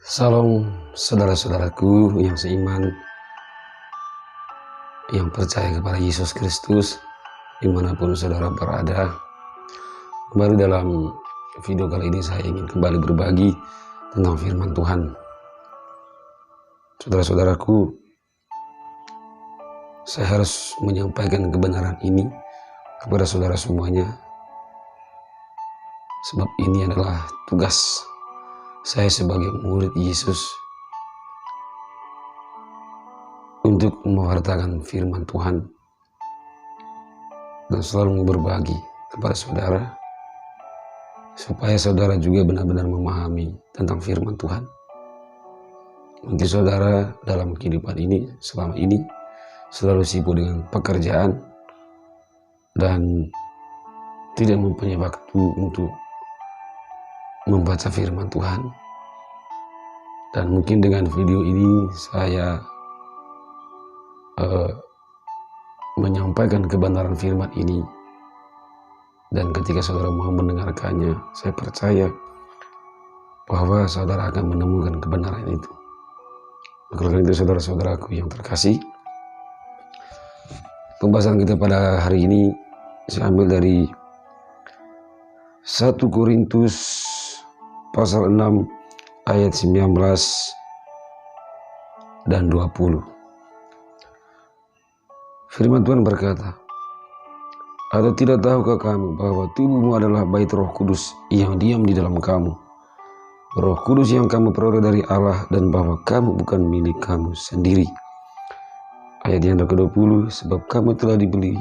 Salam saudara-saudaraku yang seiman, yang percaya kepada Yesus Kristus, dimanapun saudara berada. Kembali dalam video kali ini saya ingin kembali berbagi tentang firman Tuhan. Saudara-saudaraku, saya harus menyampaikan kebenaran ini kepada saudara semuanya, sebab ini adalah tugas saya sebagai murid Yesus untuk mewartakan firman Tuhan dan selalu berbagi kepada saudara, supaya saudara juga benar-benar memahami tentang firman Tuhan. Mungkin saudara dalam kehidupan ini selama ini selalu sibuk dengan pekerjaan dan tidak mempunyai waktu untuk membaca firman Tuhan. Dan mungkin dengan video ini saya menyampaikan kebenaran firman ini, dan ketika saudara mau mendengarkannya, saya percaya bahwa saudara akan menemukan kebenaran itu. Karena itu saudara-saudaraku yang terkasih, pembahasan kita pada hari ini saya ambil dari 1 Korintus pasal 6 ayat 19 dan 20. Firman Tuhan berkata, "Atau tidak tahukah kamu bahwa tubuhmu adalah bait Roh Kudus yang diam di dalam kamu, Roh Kudus yang kamu peroleh dari Allah, dan bahwa kamu bukan milik kamu sendiri." Ayat yang ke-20, "Sebab kamu telah dibeli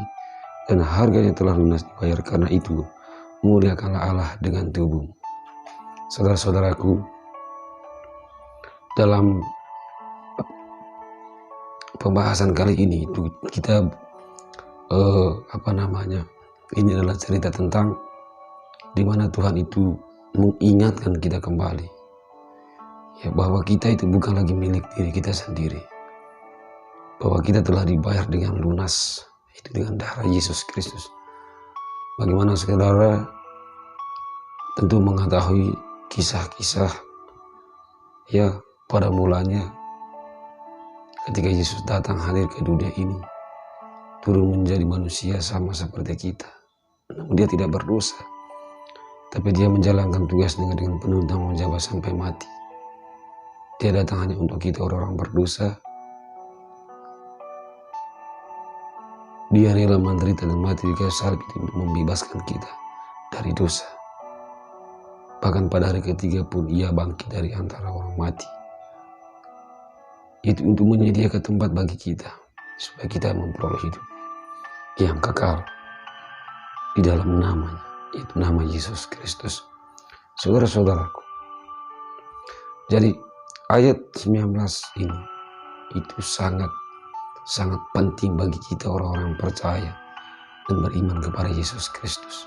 dan harganya telah lunas dibayar, karena itu muliakanlah Allah dengan tubuhmu." Saudara-saudaraku, dalam pembahasan kali ini itu kita ini adalah cerita tentang di mana Tuhan itu mengingatkan kita kembali, ya, bahwa kita itu bukan lagi milik diri kita sendiri, bahwa kita telah dibayar dengan lunas, itu dengan darah Yesus Kristus. Bagaimana saudara tentu mengetahui kisah-kisah, ya, pada mulanya ketika Yesus datang hadir ke dunia ini, turun menjadi manusia sama seperti kita. Namun dia tidak berdosa, tapi dia menjalankan tugasnya dengan penuh tanggung jawab sampai mati. Dia datang hanya untuk kita orang-orang berdosa. Dia rela menderita dan mati di kayu salib untuk membebaskan kita dari dosa. Bahkan pada hari ketiga pun ia bangkit dari antara orang mati. Itu untuk menyediakan tempat bagi kita, supaya kita memperoleh hidup yang kekal di dalam namanya, itu nama Yesus Kristus. Saudara-saudaraku, jadi ayat 19 ini itu sangat penting bagi kita orang-orang percaya dan beriman kepada Yesus Kristus.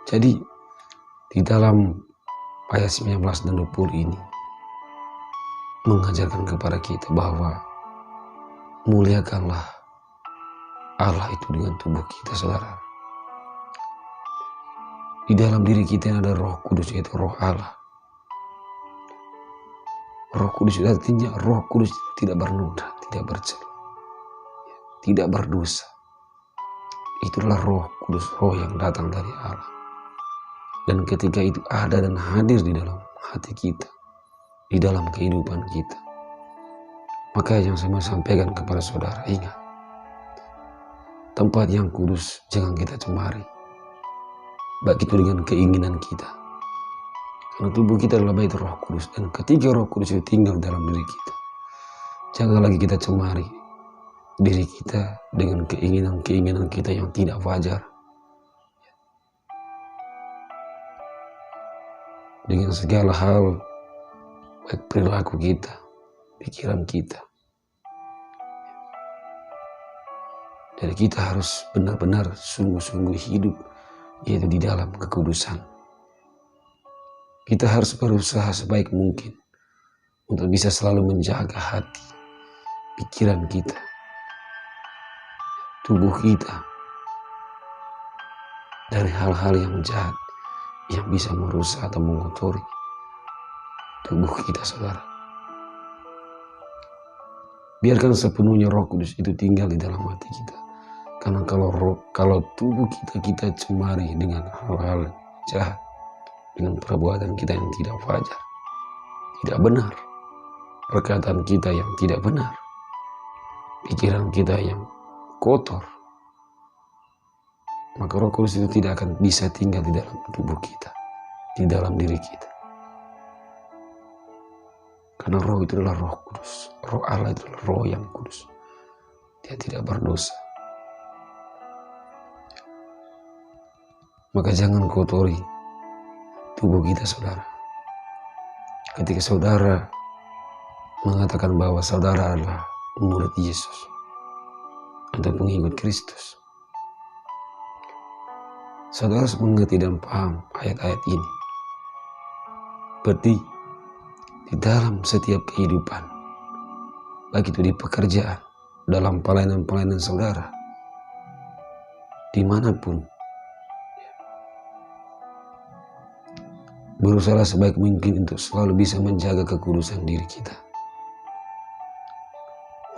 Jadi di dalam ayat 19 dan 20 ini mengajarkan kepada kita bahwa muliakanlah Allah itu dengan tubuh kita, saudara. Di dalam diri kita ada Roh Kudus, yaitu Roh Allah. Roh Kudus itu artinya Roh Kudus tidak bernoda, tidak bercela, tidak berdosa. Itulah Roh Kudus, Roh yang datang dari Allah. Dan ketika itu ada dan hadir di dalam hati kita, di dalam kehidupan kita, maka yang saya mau sampaikan kepada saudara, ingat, tempat yang kudus jangan kita cemari, baik itu dengan keinginan kita. Karena tubuh kita adalah bait Roh Kudus, dan ketika Roh Kudus itu tinggal dalam diri kita, jangan lagi kita cemari diri kita dengan keinginan-keinginan kita yang tidak wajar, dengan segala hal, baik perilaku kita, pikiran kita. Jadi kita harus benar-benar sungguh-sungguh hidup, yaitu di dalam kekudusan. Kita harus berusaha sebaik mungkin untuk bisa selalu menjaga hati, pikiran kita, tubuh kita dari hal-hal yang jahat, yang bisa merusak atau mengotori tubuh kita, saudara. Biarkan sepenuhnya Roh Kudus itu tinggal di dalam hati kita. Karena kalau tubuh kita cemari dengan hal-hal jahat, dengan perbuatan kita yang tidak wajar, tidak benar, perkataan kita yang tidak benar, pikiran kita yang kotor, maka Roh Kudus itu tidak akan bisa tinggal di dalam tubuh kita, di dalam diri kita. Karena Roh itu adalah Roh Kudus. Roh Allah itu adalah Roh yang kudus. Dia tidak berdosa. Maka jangan kotori tubuh kita, saudara. Ketika saudara mengatakan bahwa saudara adalah murid Yesus atau pengikut Kristus, saudara harus mengerti dan paham ayat-ayat ini. Berarti di dalam setiap kehidupan, baik itu di pekerjaan, dalam pelayanan-pelayanan saudara, dimanapun, berusaha sebaik mungkin untuk selalu bisa menjaga kekudusan diri kita,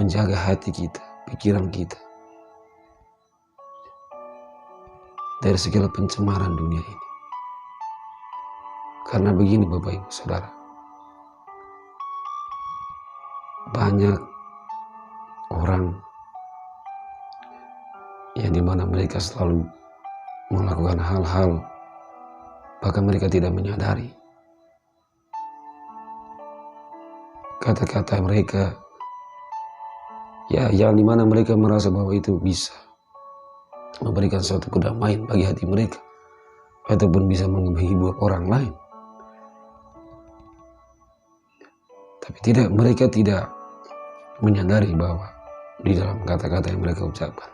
menjaga hati kita, pikiran kita dari segala pencemaran dunia ini. Karena begini Bapak Ibu Saudara, banyak orang yang dimana mereka selalu melakukan hal-hal bahkan mereka tidak menyadari kata-kata mereka, ya yang dimana mereka merasa bahwa itu bisa memberikan suatu kedamaian bagi hati mereka ataupun bisa menghibur orang lain. Tapi mereka tidak menyadari bahwa di dalam kata-kata yang mereka ucapkan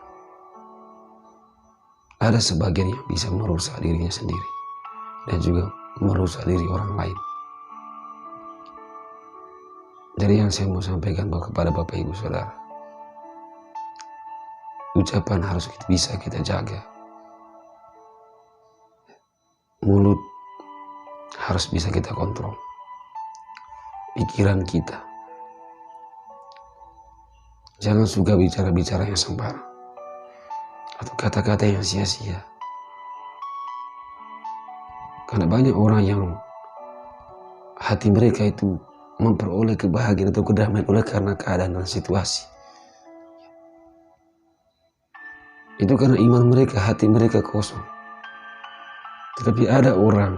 ada sebagian yang bisa merusak dirinya sendiri dan juga merusak diri orang lain. Jadi yang saya mau sampaikan kepada Bapak Ibu Saudara, ucapan harus bisa kita jaga. Mulut harus bisa kita kontrol. Pikiran kita, jangan suka bicara-bicara yang sembarang atau kata-kata yang sia-sia. Karena banyak orang yang hati mereka itu memperoleh kebahagiaan atau kedamaian oleh karena keadaan dan situasi. Itu karena iman mereka, hati mereka kosong. Tetapi ada orang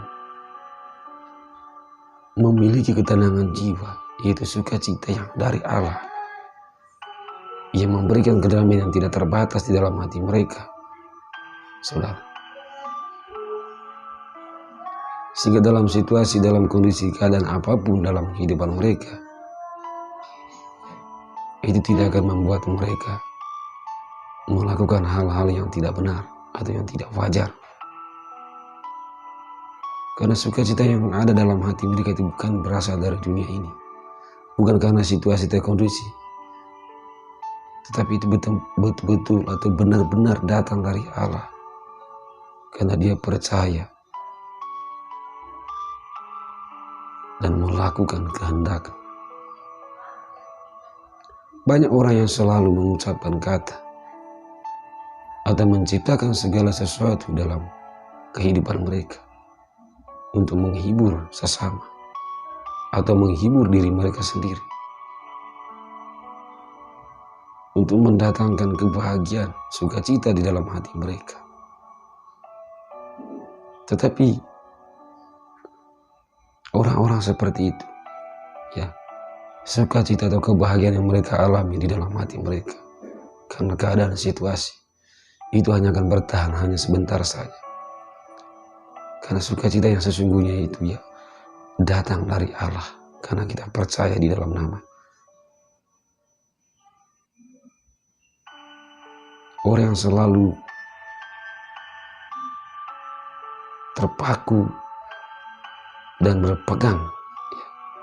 memiliki ketenangan jiwa, yaitu sukacita yang dari Allah, yang memberikan kedamaian yang tidak terbatas di dalam hati mereka, saudara. Sehingga dalam situasi, dalam kondisi keadaan apapun dalam kehidupan mereka, itu tidak akan membuat mereka melakukan hal-hal yang tidak benar atau yang tidak wajar. Karena sukacita yang ada dalam hati mereka itu bukan berasal dari dunia ini, bukan karena situasi terkondisi, tetapi itu betul-betul atau benar-benar datang dari Allah, karena dia percaya dan melakukan kehendak. Banyak orang yang selalu mengucapkan kata atau menciptakan segala sesuatu dalam kehidupan mereka untuk menghibur sesama atau menghibur diri mereka sendiri, untuk mendatangkan kebahagiaan, sukacita di dalam hati mereka. Tetapi orang-orang seperti itu, ya, sukacita atau kebahagiaan yang mereka alami di dalam hati mereka karena keadaan situasi itu hanya akan bertahan hanya sebentar saja. Karena sukacita yang sesungguhnya itu ya datang dari Allah, karena kita percaya di dalam nama. Orang yang selalu terpaku dan berpegang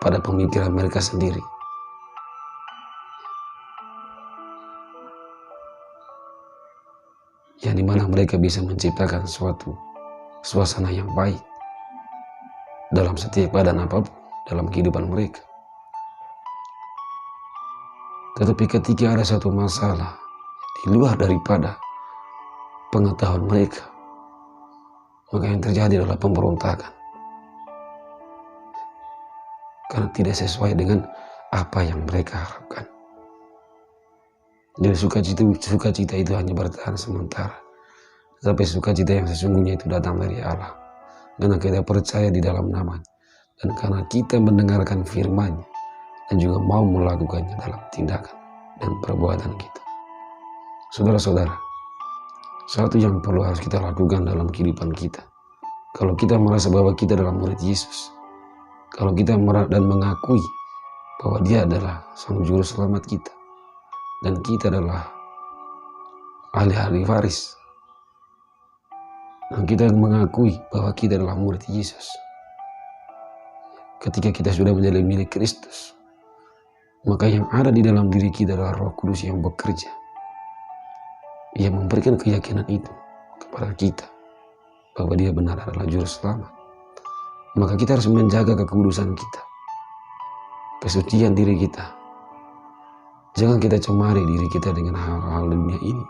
pada pemikiran mereka sendiri, yang dimana mereka bisa menciptakan suatu suasana yang baik dalam setiap keadaan apapun. dalam kehidupan mereka. Tetapi ketika ada satu masalah di luar daripada pengetahuan mereka, maka yang terjadi adalah pemberontakan. Karena tidak sesuai dengan apa yang mereka harapkan. Jadi sukacita itu hanya bertahan sementara. Tetapi sukacita yang sesungguhnya itu datang dari Allah. Karena kita percaya di dalam nama-Nya. Dan karena kita mendengarkan firman-Nya. Dan juga mau melakukannya dalam tindakan dan perbuatan kita. Saudara-saudara, satu yang perlu harus kita lakukan dalam kehidupan kita. Kalau kita merasa bahwa kita adalah murid Yesus. Kalau kita dan mengakui bahwa Dia adalah Sang Juru Selamat kita. Dan kita adalah ahli-ahli waris. Dan kita mengakui bahwa kita adalah murid Yesus. Ketika kita sudah menjadi milik Kristus, maka yang ada di dalam diri kita adalah Roh Kudus yang bekerja. Ia memberikan keyakinan itu kepada kita bahwa Dia benar adalah Juru Selamat. Maka kita harus menjaga kekudusan kita, kesucian diri kita. Jangan kita cemari diri kita dengan hal-hal dunia ini,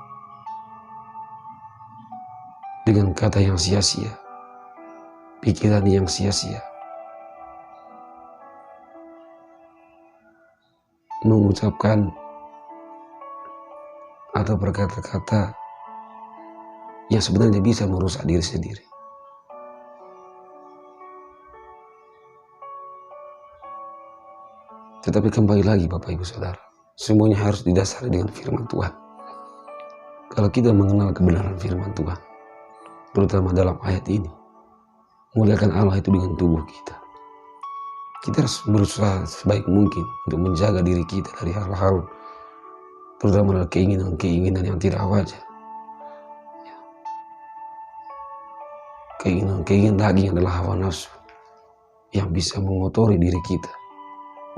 dengan kata yang sia-sia, pikiran yang sia-sia, mengucapkan atau berkata-kata yang sebenarnya bisa merusak diri sendiri. Tetapi kembali lagi Bapak Ibu Saudara, semuanya harus didasari dengan firman Tuhan. Kalau kita mengenal kebenaran firman Tuhan, terutama dalam ayat ini, muliakan Allah itu dengan tubuh kita. Kita harus berusaha sebaik mungkin untuk menjaga diri kita dari hal-hal, terutama dari keinginan-keinginan yang tidak wajar. Keinginan daging adalah hawa nafsu yang bisa mengotori diri kita,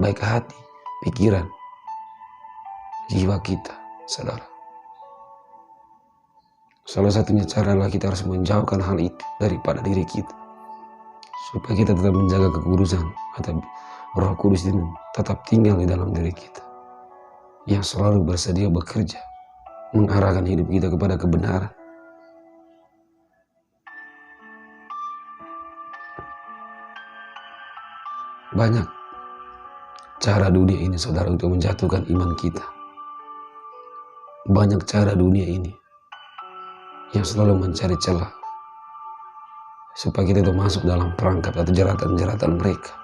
baik hati, pikiran, jiwa kita, saudara. Salah satunya cara adalah kita harus menjauhkan hal itu daripada diri kita, supaya kita tetap menjaga kekudusan atau Roh Kudus ini tetap tinggal di dalam diri kita, yang selalu bersedia bekerja, mengarahkan hidup kita kepada kebenaran. Banyak cara dunia ini, saudara, untuk menjatuhkan iman kita. Banyak cara dunia ini yang selalu mencari celah supaya kita itu masuk dalam perangkap atau jeratan-jeratan mereka.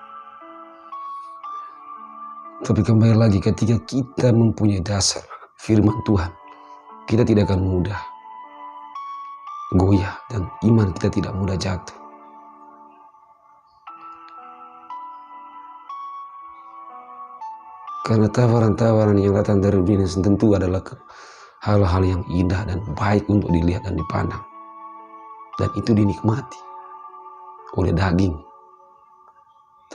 Tapi kembali lagi, ketika kita mempunyai dasar firman Tuhan, kita tidak akan mudah goyah dan iman kita tidak mudah jatuh. Karena tawaran-tawaran yang datang dari dunia tentu adalah hal-hal yang indah dan baik untuk dilihat dan dipandang. Dan itu dinikmati oleh daging.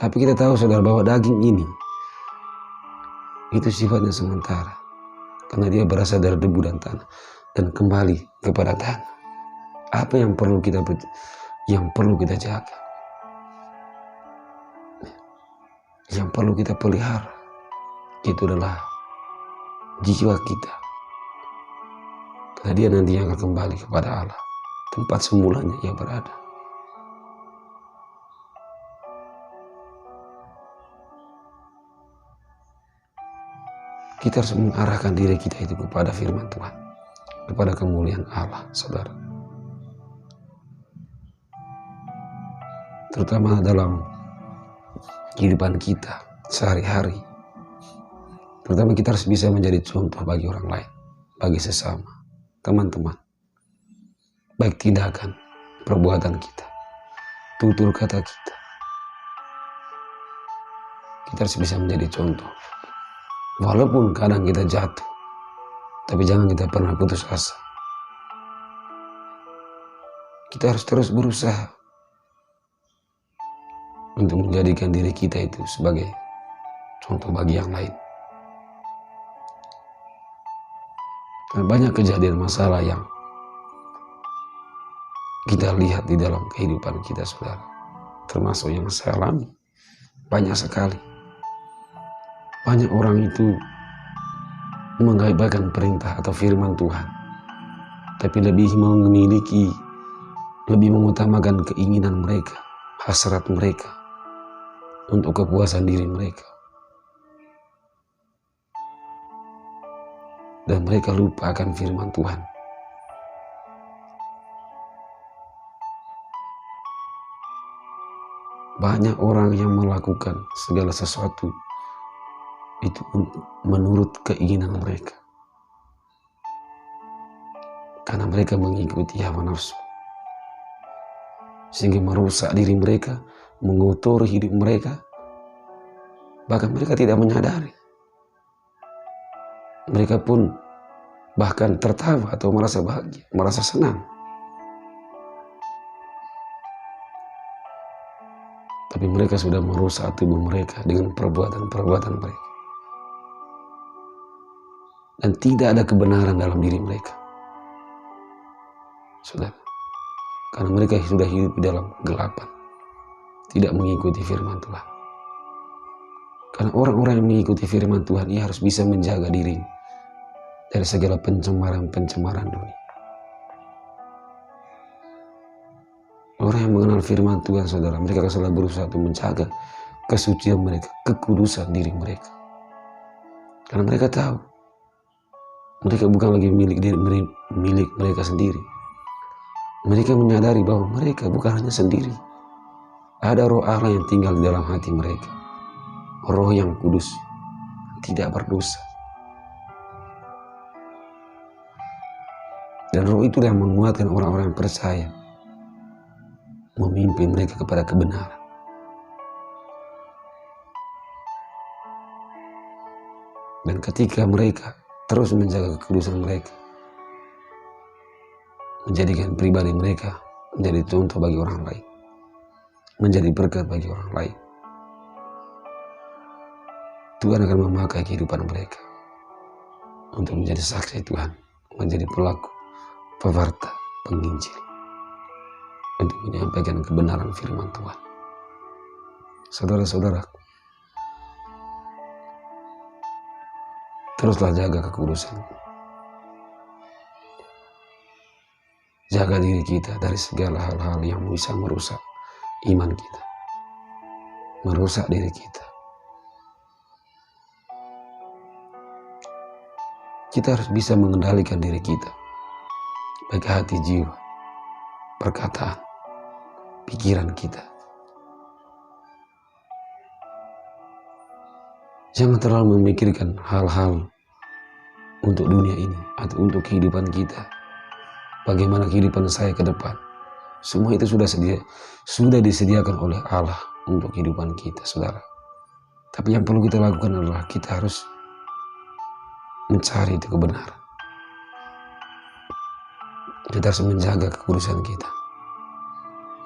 Tapi kita tahu saudara bahwa daging ini itu sifatnya sementara. Karena dia berasal dari debu dan tanah dan kembali kepada tanah. Apa yang perlu kita jaga? Yang perlu kita pelihara itu adalah jiwa kita. Karena dia nanti yang akan kembali kepada Allah, tempat semulanya ia berada. Kita harus mengarahkan diri kita itu kepada firman Tuhan, kepada kemuliaan Allah, saudara. Terutama dalam kehidupan kita sehari-hari. Terutama kita harus bisa menjadi contoh bagi orang lain, bagi sesama, teman-teman. Baik tindakan, perbuatan kita, tutur kata kita. Kita harus bisa menjadi contoh. Walaupun kadang kita jatuh, tapi jangan kita pernah putus asa. Kita harus terus berusaha untuk menjadikan diri kita itu sebagai contoh bagi yang lain. Karena banyak kejadian masalah yang kita lihat di dalam kehidupan kita, saudara. Termasuk yang saya alami banyak sekali. Banyak orang itu mengabaikan perintah atau firman Tuhan, tapi lebih mengutamakan keinginan mereka, hasrat mereka, untuk kepuasan diri mereka. Dan mereka lupa akan firman Tuhan. Banyak orang yang melakukan segala sesuatu itu menurut keinginan mereka, karena mereka mengikuti hawa nafsu, sehingga merusak diri mereka, mengotori hidup mereka. Bahkan mereka tidak menyadari. Mereka pun bahkan tertawa atau merasa bahagia, merasa senang. Tapi mereka sudah merusak tubuh mereka dengan perbuatan-perbuatan mereka. Dan tidak ada kebenaran dalam diri mereka, saudara. Karena mereka sudah hidup di dalam kegelapan, tidak mengikuti firman Tuhan. Karena orang-orang yang mengikuti firman Tuhan, ia harus bisa menjaga diri dari segala pencemaran dunia. Orang yang mengenal firman Tuhan, saudara, mereka akan selalu berusaha untuk menjaga kesucian mereka, kekudusan diri mereka. Karena mereka tahu, mereka bukan lagi milik mereka sendiri. Mereka menyadari bahwa mereka bukan hanya sendiri. Ada roh Allah yang tinggal di dalam hati mereka. Roh yang kudus, tidak berdosa. Dan roh itu yang menguatkan orang-orang yang percaya, memimpin mereka kepada kebenaran. Dan ketika mereka terus menjaga kekudusan mereka, menjadikan pribadi mereka menjadi contoh bagi orang lain, menjadi berkat bagi orang lain, Tuhan akan memakai kehidupan mereka untuk menjadi saksi Tuhan, menjadi pelaku, pewarta, penginjil, untuk menyampaikan kebenaran firman Tuhan. Saudara-saudaraku, teruslah jaga kekudusan. Jaga diri kita dari segala hal-hal yang bisa merusak iman kita, merusak diri kita. Kita harus bisa mengendalikan diri kita, baik hati, jiwa, perkataan, pikiran kita. Jangan terlalu memikirkan hal-hal untuk dunia ini atau untuk kehidupan kita. Bagaimana kehidupan saya ke depan. Semua itu sudah disediakan oleh Allah untuk kehidupan kita, saudara. Tapi yang perlu kita lakukan adalah kita harus mencari itu kebenaran. Kita harus menjaga kekudusan kita,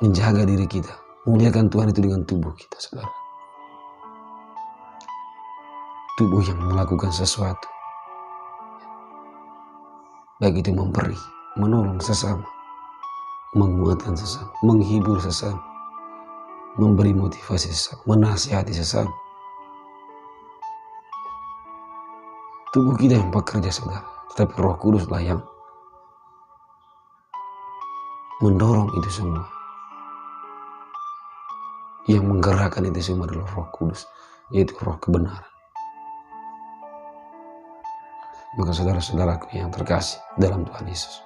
menjaga diri kita, muliakan Tuhan itu dengan tubuh kita, saudara. Tubuh yang melakukan sesuatu, baik itu memberi, menolong sesama, menguatkan sesama, menghibur sesama, memberi motivasi sesama, menasihati sesama. Tubuh kita yang bekerja, saudara, tetapi Roh Kuduslah yang mendorong itu semua. Yang menggerakkan itu semua adalah Roh Kudus, yaitu Roh kebenaran. Maka saudara-saudaraku yang terkasih dalam Tuhan Yesus,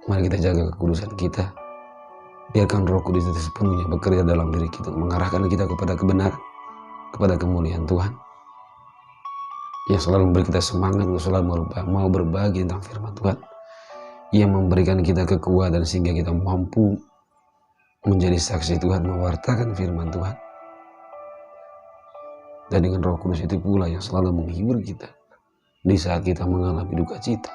mari kita jaga kekudusan kita. Biarkan Roh Kudus itu sepenuhnya bekerja dalam diri kita, mengarahkan kita kepada kebenaran, kepada kemuliaan Tuhan, yang selalu memberi kita semangat untuk selalu mau berbagi tentang firman Tuhan, yang memberikan kita kekuatan sehingga kita mampu menjadi saksi Tuhan, mewartakan firman Tuhan. Dan dengan Roh Kudus itu pula yang selalu menghibur kita di saat kita mengalami duka cita.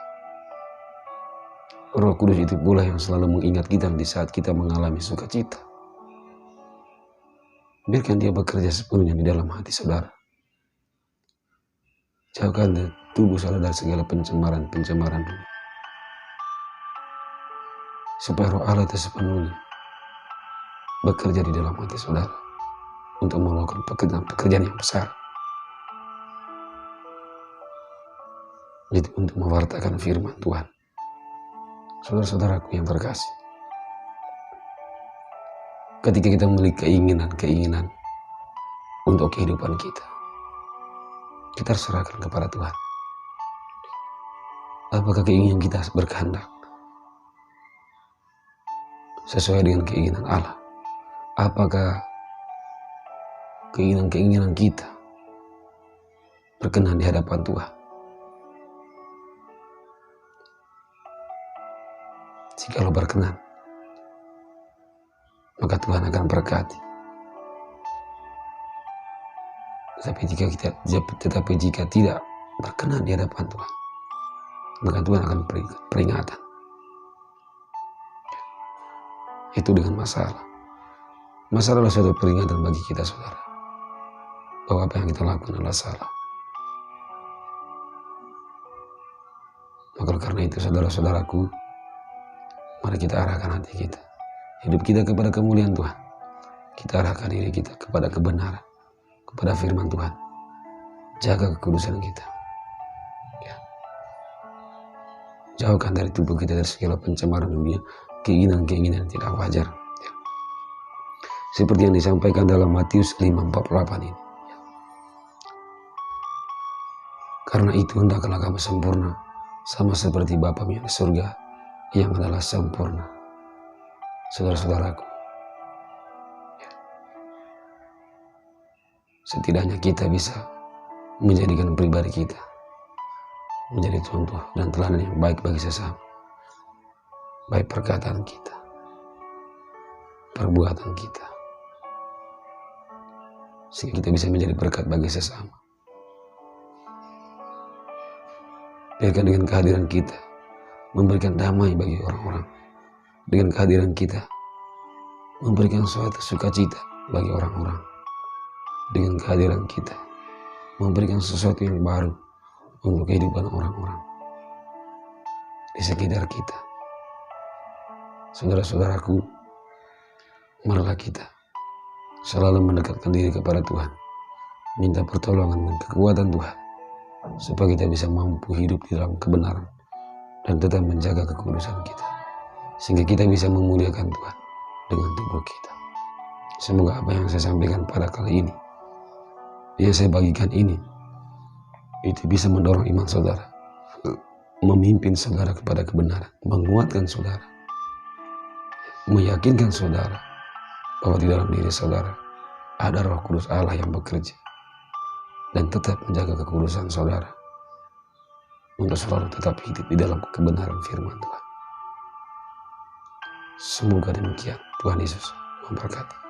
Roh Kudus itu pula yang selalu mengingat kita di saat kita mengalami sukacita. Biarkan dia bekerja sepenuhnya di dalam hati saudara. Jauhkan tubuh saudara dari segala pencemaran dunia, supaya Roh Allah itu sepenuhnya bekerja di dalam hati saudara untuk melakukan pekerjaan yang besar. Itu untuk mewartakan firman Tuhan. Saudara-saudaraku yang terkasih, ketika kita memiliki keinginan untuk kehidupan kita, kita harus serahkan kepada Tuhan. Apakah keinginan kita berkehendak sesuai dengan keinginan Allah? Apakah keinginan kita berkenan di hadapan Tuhan? Jikalau berkenan, maka Tuhan akan berkati. Tetapi jika tidak berkenan di hadapan Tuhan, maka Tuhan akan berikan peringatan. Itu dengan masalah. Masalah adalah suatu peringatan bagi kita, saudara, bahwa apa yang kita lakukan adalah salah. Maka karena itu, saudara-saudaraku, mari kita arahkan hati kita, hidup kita kepada kemuliaan Tuhan. Kita arahkan diri kita kepada kebenaran, kepada firman Tuhan. Jaga kekudusan kita. Ya. Jauhkan dari tubuh kita dari segala pencemaran dunia, keinginan-keinginan yang tidak wajar. Ya. Seperti yang disampaikan dalam Matius 5:48 ini. Ya. Karena itu hendaklah kamu sempurna, sama seperti Bapamu yang di surga yang adalah sempurna. Saudara-saudaraku, ya, setidaknya kita bisa menjadikan pribadi kita menjadi contoh dan teladan yang baik bagi sesama. Baik perkataan kita, perbuatan kita, sehingga kita bisa menjadi berkat bagi sesama. Biarkan dengan kehadiran kita memberikan damai bagi orang-orang. Dengan kehadiran kita memberikan suatu sukacita bagi orang-orang. Dengan kehadiran kita memberikan sesuatu yang baru untuk kehidupan orang-orang di sekitar kita. Saudara-saudaraku, marilah kita selalu mendekatkan diri kepada Tuhan, minta pertolongan dan kekuatan Tuhan, supaya kita bisa mampu hidup di dalam kebenaran dan tetap menjaga kekudusan kita, sehingga kita bisa memuliakan Tuhan dengan tubuh kita. Semoga apa yang saya sampaikan pada kali ini, yang saya bagikan ini, itu bisa mendorong iman saudara, memimpin saudara kepada kebenaran, menguatkan saudara, meyakinkan saudara bahwa di dalam diri saudara ada Roh Kudus Allah yang bekerja, dan tetap menjaga kekudusan saudara untuk selalu tetap hidup di dalam kebenaran firman Tuhan. Semoga demikian. Tuhan Yesus memberkati.